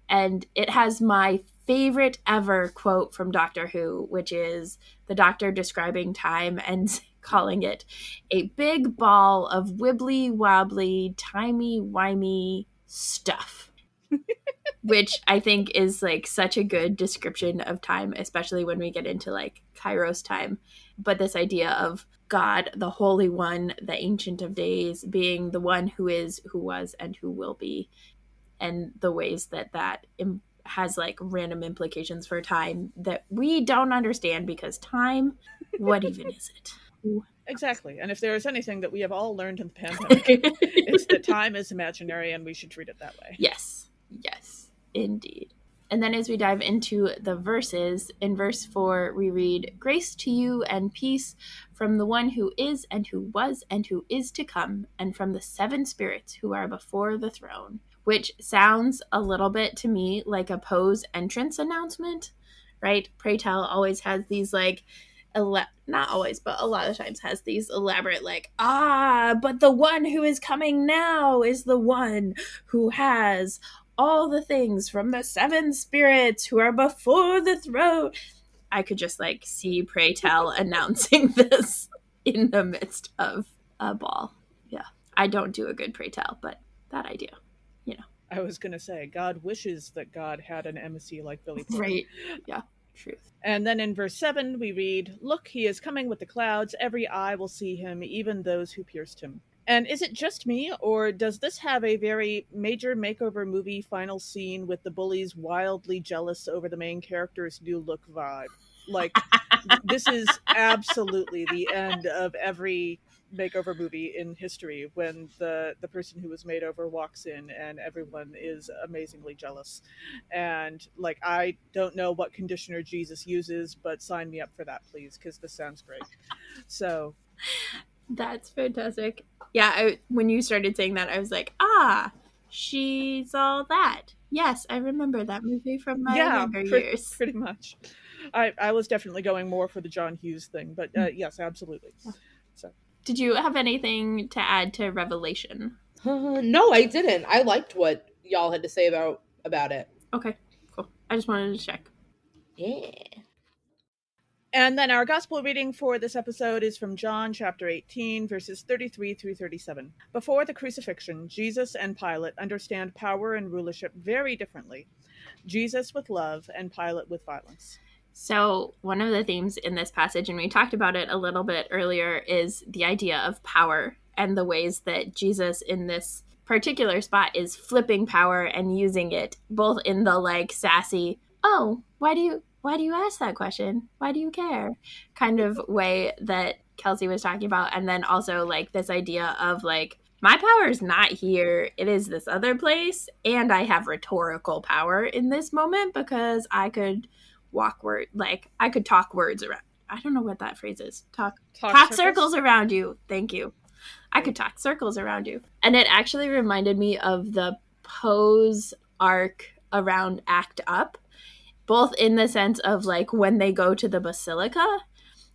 [SPEAKER 2] And it has my favorite ever quote from Doctor Who, which is the Doctor describing time and calling it a big ball of wibbly wobbly, timey-wimey stuff. Which I think is like such a good description of time, especially when we get into like Kairos time. But this idea of God, the Holy One, the Ancient of Days, being the one who is, who was, and who will be, and the ways that that has like random implications for time that we don't understand, because time, what even is it?
[SPEAKER 1] Exactly. And if there is anything that we have all learned in the pandemic, it's that time is imaginary and we should treat it that way.
[SPEAKER 2] Yes. Yes, indeed. And then as we dive into the verses, in verse 4, we read, "Grace to you and peace from the one who is and who was and who is to come, and from the 7 spirits who are before the throne," which sounds a little bit to me like a Pose entrance announcement, right? Pray Tell always has these like, not always, but a lot of times has these elaborate like, but the one who is coming now is the one who has all the things from the 7 spirits who are before the throne. I could just like see Pray Tell announcing this in the midst of a ball. Yeah. I don't do a good Pray Tell, but that idea, you know.
[SPEAKER 1] I was going to say, God wishes that God had an emissary like Billy Porter.
[SPEAKER 2] Right. Yeah. Truth.
[SPEAKER 1] And then in verse 7, we read, "Look, he is coming with the clouds. Every eye will see him, even those who pierced him." And is it just me, or does this have a very Major Makeover movie final scene with the bullies wildly jealous over the main character's new look vibe? Like, this is absolutely the end of every makeover movie in history, when the person who was made over walks in and everyone is amazingly jealous. And like, I don't know what conditioner Jesus uses, but sign me up for that, please, because this sounds great. So
[SPEAKER 2] that's fantastic. Yeah, when you started saying that, I was like, she's all that. Yes, I remember that movie from my younger years.
[SPEAKER 1] Pretty much. I was definitely going more for the John Hughes thing, but yes, absolutely. So,
[SPEAKER 2] did you have anything to add to Revelation?
[SPEAKER 4] No, I didn't. I liked what y'all had to say about it.
[SPEAKER 2] Okay, cool. I just wanted to check.
[SPEAKER 4] Yeah.
[SPEAKER 1] And then our gospel reading for this episode is from John chapter 18, verses 33 through 37. Before the crucifixion, Jesus and Pilate understand power and rulership very differently. Jesus with love and Pilate with violence.
[SPEAKER 2] So one of the themes in this passage, and we talked about it a little bit earlier, is the idea of power and the ways that Jesus in this particular spot is flipping power and using it both in the like sassy, "Oh, why do you ask that question? Why do you care?" kind of way that Kelsey was talking about. And then also like this idea of like, my power is not here. It is this other place. And I have rhetorical power in this moment because I could I could talk words around. I don't know what that phrase is. Talk circles around you. Thank you. I could talk circles around you. And it actually reminded me of the Pose arc around Act Up, both in the sense of like when they go to the basilica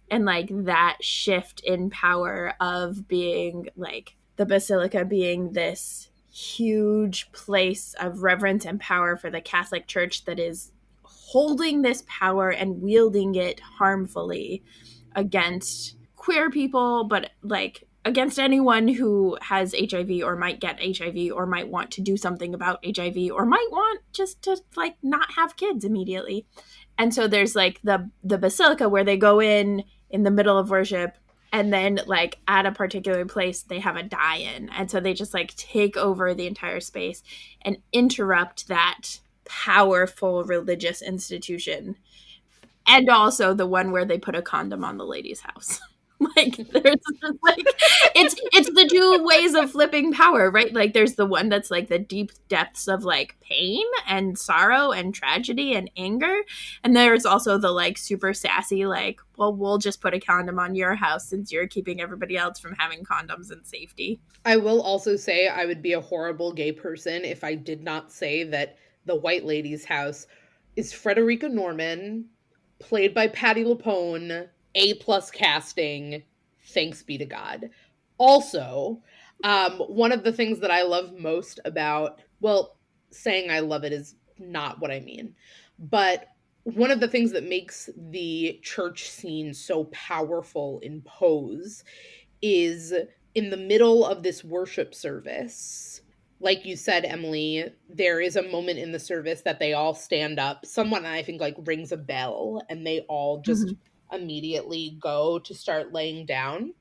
[SPEAKER 2] and like that shift in power of being like the basilica being this huge place of reverence and power for the Catholic Church that is holding this power and wielding it harmfully against queer people, but like against anyone who has HIV or might get HIV or might want to do something about HIV or might want just to like not have kids immediately. And so there's like the basilica where they go in the middle of worship, and then like at a particular place they have a die-in, and so they just like take over the entire space and interrupt that powerful religious institution. And also the one where they put a condom on the lady's house. Like there's just like it's the two ways of flipping power, right? Like there's the one that's like the deep depths of like pain and sorrow and tragedy and anger, and there's also the like super sassy like, well, we'll just put a condom on your house since you're keeping everybody else from having condoms in safety.
[SPEAKER 4] I will also say I would be a horrible gay person if I did not say that the white lady's house is Frederica Norman, played by Patti LuPone, A+ casting. Thanks be to God. Also, one of the things that I love most about, well, saying I love it is not what I mean, but one of the things that makes the church scene so powerful in Pose is in the middle of this worship service. Like you said, Emily, there is a moment in the service that they all stand up. Someone, I think, like rings a bell and they all just immediately go to start laying down.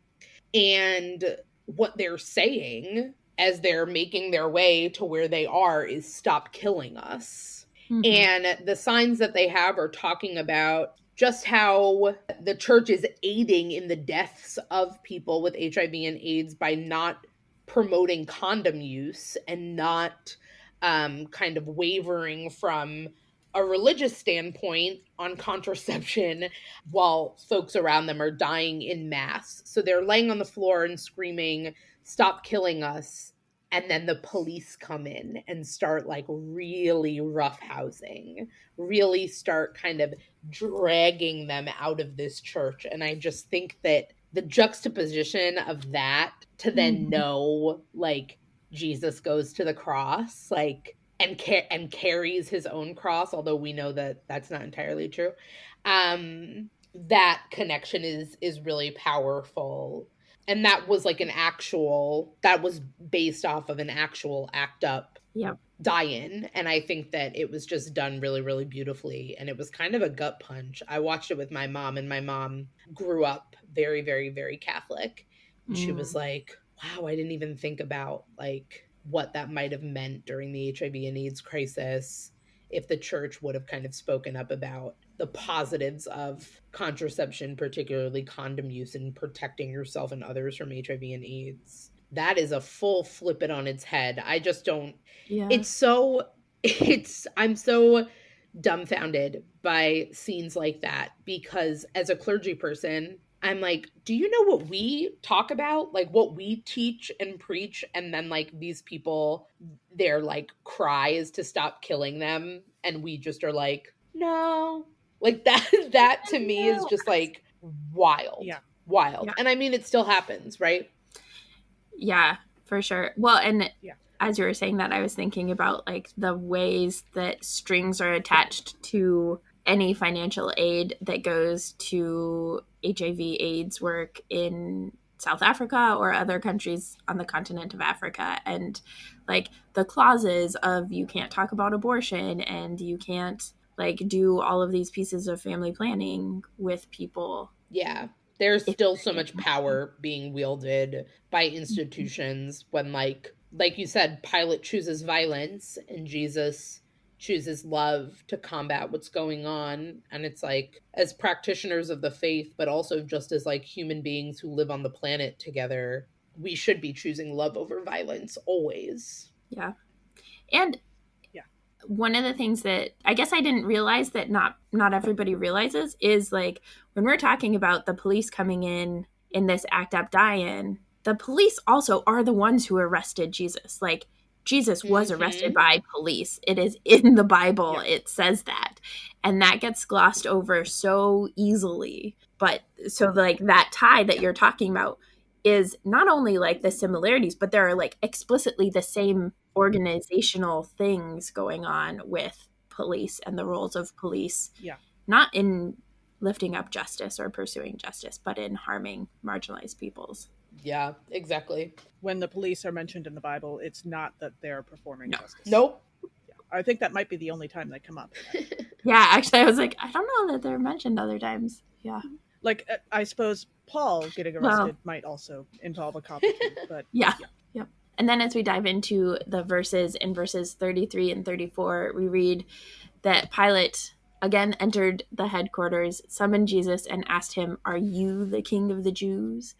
[SPEAKER 4] And what they're saying as they're making their way to where they are is stop killing us. And the signs that they have are talking about just how the church is aiding in the deaths of people with HIV and AIDS by not promoting condom use and not kind of wavering from a religious standpoint on contraception while folks around them are dying in mass. So they're laying on the floor and screaming, stop killing us. And then the police come in and start like really roughhousing, really start kind of dragging them out of this church. And I just think that the juxtaposition of that to then know like Jesus goes to the cross, like and carries his own cross, although we know that that's not entirely true. That connection is really powerful. And that was like that was based off of an actual ACT UP die-in. And I think that it was just done really, really beautifully. And it was kind of a gut punch. I watched it with my mom, and my mom grew up very, very, very Catholic. And she was like, wow, I didn't even think about like what that might have meant during the HIV and AIDS crisis if the church would have kind of spoken up about the positives of contraception, particularly condom use, and protecting yourself and others from HIV and AIDS. That is a full flip it on its head. I just don't. Yeah. I'm so dumbfounded by scenes like that because as a clergy person, I'm like, do you know what we talk about? Like what we teach and preach, and then like these people, their like cry is to stop killing them, and we just are like, no. Like that to me is just like wild. Yeah. Wild. Yeah. And I mean it still happens, right?
[SPEAKER 2] Yeah, for sure. Well, and as you were saying that, I was thinking about like the ways that strings are attached to any financial aid that goes to HIV AIDS work in South Africa or other countries on the continent of Africa. And like the clauses of you can't talk about abortion and you can't like do all of these pieces of family planning with people.
[SPEAKER 4] Yeah. There's still so much power being wielded by institutions when like you said, Pilate chooses violence and Jesus chooses love to combat what's going on. And it's like, as practitioners of the faith, but also just as like human beings who live on the planet together, we should be choosing love over violence always.
[SPEAKER 2] Yeah. And one of the things that I guess I didn't realize that not everybody realizes is like when we're talking about the police coming in this ACT UP die-in, the police also are the ones who arrested Jesus. Like Jesus was arrested by police. It is in the Bible. Yeah. It says that. And that gets glossed over so easily. But so like that tie that you're talking about is not only like the similarities, but there are like explicitly the same organizational things going on with police and the roles of police. Yeah. Not in lifting up justice or pursuing justice, but in harming marginalized peoples.
[SPEAKER 4] Yeah, exactly.
[SPEAKER 1] When the police are mentioned in the Bible, it's not that they're performing justice.
[SPEAKER 4] Nope.
[SPEAKER 1] Yeah. I think that might be the only time they come up.
[SPEAKER 2] Yeah, actually, I was like, I don't know that they're mentioned other times. Yeah.
[SPEAKER 1] Like, I suppose Paul getting arrested might also involve a cop or two, but
[SPEAKER 2] yeah. Yep. And then as we dive into the verses, in verses 33 and 34, we read that Pilate again entered the headquarters, summoned Jesus, and asked him, "Are you the king of the Jews?"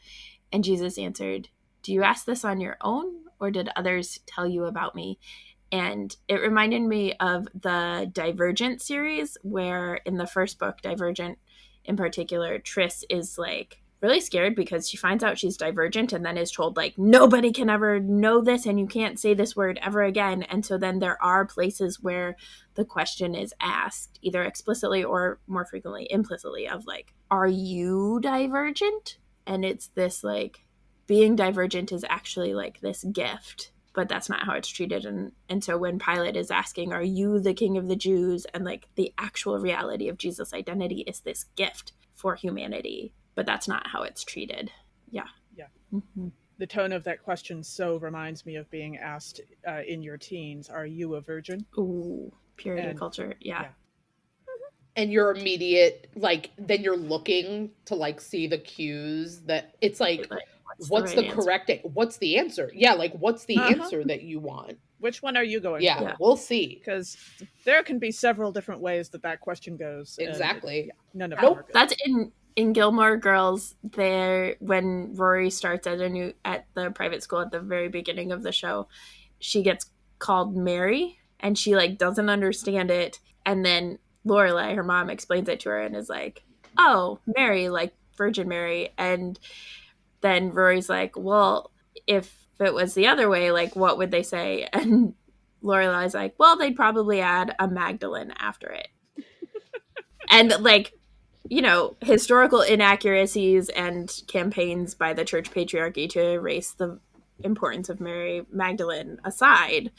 [SPEAKER 2] And Jesus answered, "Do you ask this on your own, or did others tell you about me?" And it reminded me of the Divergent series, where in the first book, Divergent in particular, Triss is like really scared because she finds out she's divergent and then is told like nobody can ever know this and you can't say this word ever again. And so then there are places where the question is asked either explicitly or more frequently implicitly of like, are you divergent? And it's this like being divergent is actually like this gift, but that's not how it's treated. And so when Pilate is asking, are you the king of the Jews? And like the actual reality of Jesus' identity is this gift for humanity, but that's not how it's treated. Yeah.
[SPEAKER 1] Yeah.
[SPEAKER 2] Mm-hmm.
[SPEAKER 1] The tone of that question so reminds me of being asked in your teens, are you a virgin?
[SPEAKER 2] Ooh, purity
[SPEAKER 1] And
[SPEAKER 2] culture. Yeah.
[SPEAKER 4] And your immediate, like, then you're looking to like see the cues that it's like, what's the correct what's the answer? Yeah, like what's the answer that you want?
[SPEAKER 1] Which one are you going
[SPEAKER 4] Yeah,
[SPEAKER 1] for?
[SPEAKER 4] we'll see.
[SPEAKER 1] Because there can be several different ways that question goes.
[SPEAKER 4] Exactly.
[SPEAKER 1] None of them are good.
[SPEAKER 2] That's in Gilmore Girls. There, when Rory starts at the private school at the very beginning of the show, she gets called Mary, and she like doesn't understand it, and then Lorelai, her mom, explains it to her and is like, "Oh, Mary, like Virgin Mary," and then Rory's like, "Well, if it was the other way, like what would they say?" And Lorelai's like, "Well, they'd probably add a Magdalene after it." And like, you know, historical inaccuracies and campaigns by the church patriarchy to erase the importance of Mary Magdalene aside,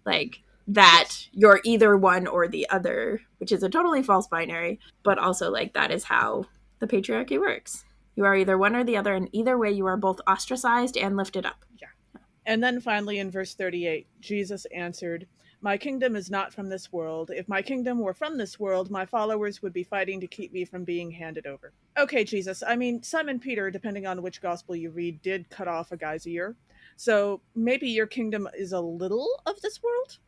[SPEAKER 2] like that you're either one or the other, which is a totally false binary, but also like that is how the patriarchy works. You are either one or the other, and either way you are both ostracized and lifted up.
[SPEAKER 1] Yeah. And then finally in verse 38, Jesus answered, "My kingdom is not from this world. If my kingdom were from this world, my followers would be fighting to keep me from being handed over." Okay, Jesus, I mean, Simon Peter, depending on which gospel you read, did cut off a guy's ear. So maybe your kingdom is a little of this world?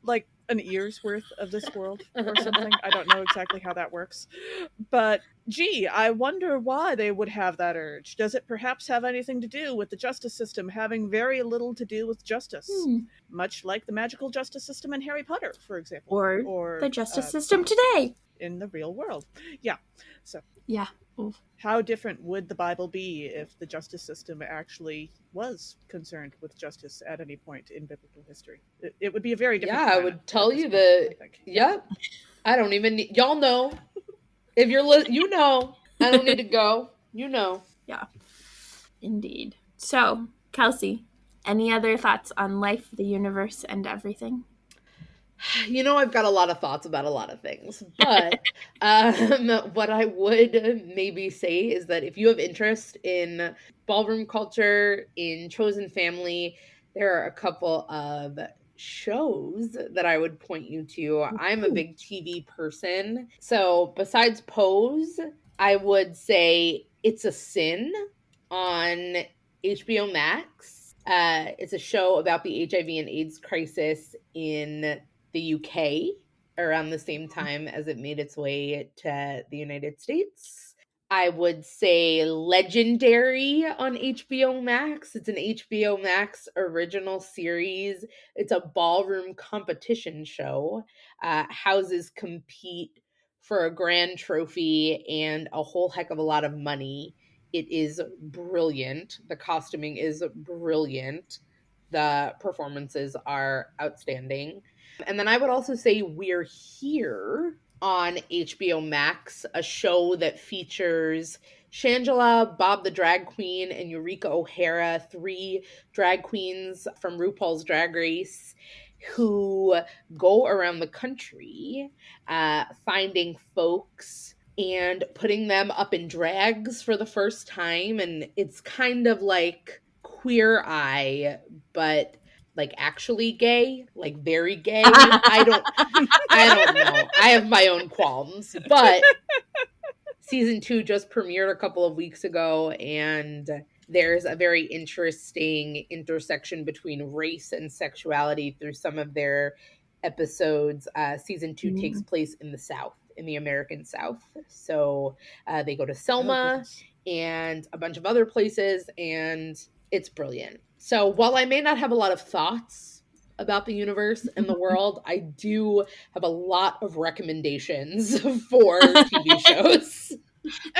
[SPEAKER 1] Like an ear's worth of this world or something? I don't know exactly how that works. But gee, I wonder why they would have that urge. Does it perhaps have anything to do with the justice system having very little to do with justice? Much like the magical justice system in Harry Potter, for example.
[SPEAKER 2] Or the justice system today.
[SPEAKER 1] In the real world. Yeah. So.
[SPEAKER 2] Yeah.
[SPEAKER 1] How different would the Bible be if the justice system actually was concerned with justice at any point in biblical history? It would be a very different.
[SPEAKER 4] Yeah, I would tell you the. Yep. I don't even need. Y'all know. If you're you know. I don't need to go. You know.
[SPEAKER 2] Yeah. Indeed. So, Kelsey, any other thoughts on life, the universe, and everything?
[SPEAKER 4] You know, I've got a lot of thoughts about a lot of things, but what I would maybe say is that if you have interest in ballroom culture, in chosen family, there are a couple of shows that I would point you to. I'm a big TV person. So besides Pose, I would say It's a Sin on HBO Max. It's a show about the HIV and AIDS crisis in the UK around the same time as it made its way to the United States. I would say Legendary on HBO Max. It's an HBO Max original series. It's a ballroom competition show. Houses compete for a grand trophy and a whole heck of a lot of money. It is brilliant. The costuming is brilliant. The performances are outstanding. And then I would also say We're Here on HBO Max, a show that features Shangela, Bob the Drag Queen, and Eureka O'Hara, 3 drag queens from RuPaul's Drag Race who go around the country finding folks and putting them up in drags for the first time. And it's kind of like Queer Eye, but like actually gay, like very gay. I don't know. I have my own qualms, but season 2 just premiered a couple of weeks ago, and there's a very interesting intersection between race and sexuality through some of their episodes. Season 2 takes place in the South, in the American South. So they go to Selma and a bunch of other places, and it's brilliant. So while I may not have a lot of thoughts about the universe and the world, I do have a lot of recommendations for TV shows.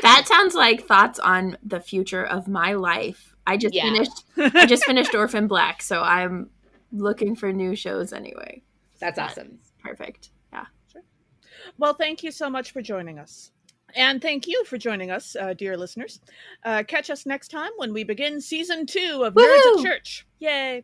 [SPEAKER 2] That sounds like thoughts on the future of my life. I just finished Orphan Black, so I'm looking for new shows anyway.
[SPEAKER 4] That's awesome.
[SPEAKER 2] Perfect. Yeah.
[SPEAKER 1] Sure. Well, thank you so much for joining us. And thank you for joining us, dear listeners. Catch us next time when we begin season 2 of Nerds at Church. Yay!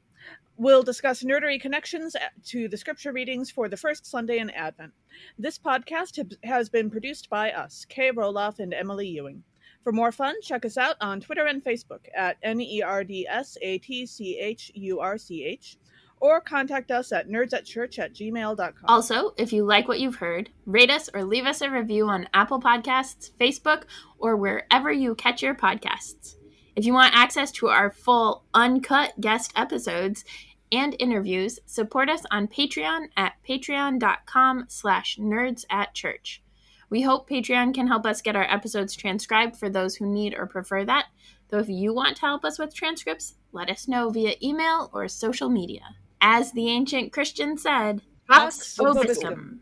[SPEAKER 1] We'll discuss nerdery connections to the scripture readings for the first Sunday in Advent. This podcast has been produced by us, Kay Roloff and Emily Ewing. For more fun, check us out on Twitter and Facebook at NERDSATCHURCH, or contact us at nerdsatchurch@gmail.com.
[SPEAKER 2] Also, if you like what you've heard, rate us or leave us a review on Apple Podcasts, Facebook, or wherever you catch your podcasts. If you want access to our full uncut guest episodes and interviews, support us on Patreon at patreon.com/nerdsatchurch. We hope Patreon can help us get our episodes transcribed for those who need or prefer that. Though if you want to help us with transcripts, let us know via email or social media. As the ancient Christian said, Pax Vobiscum.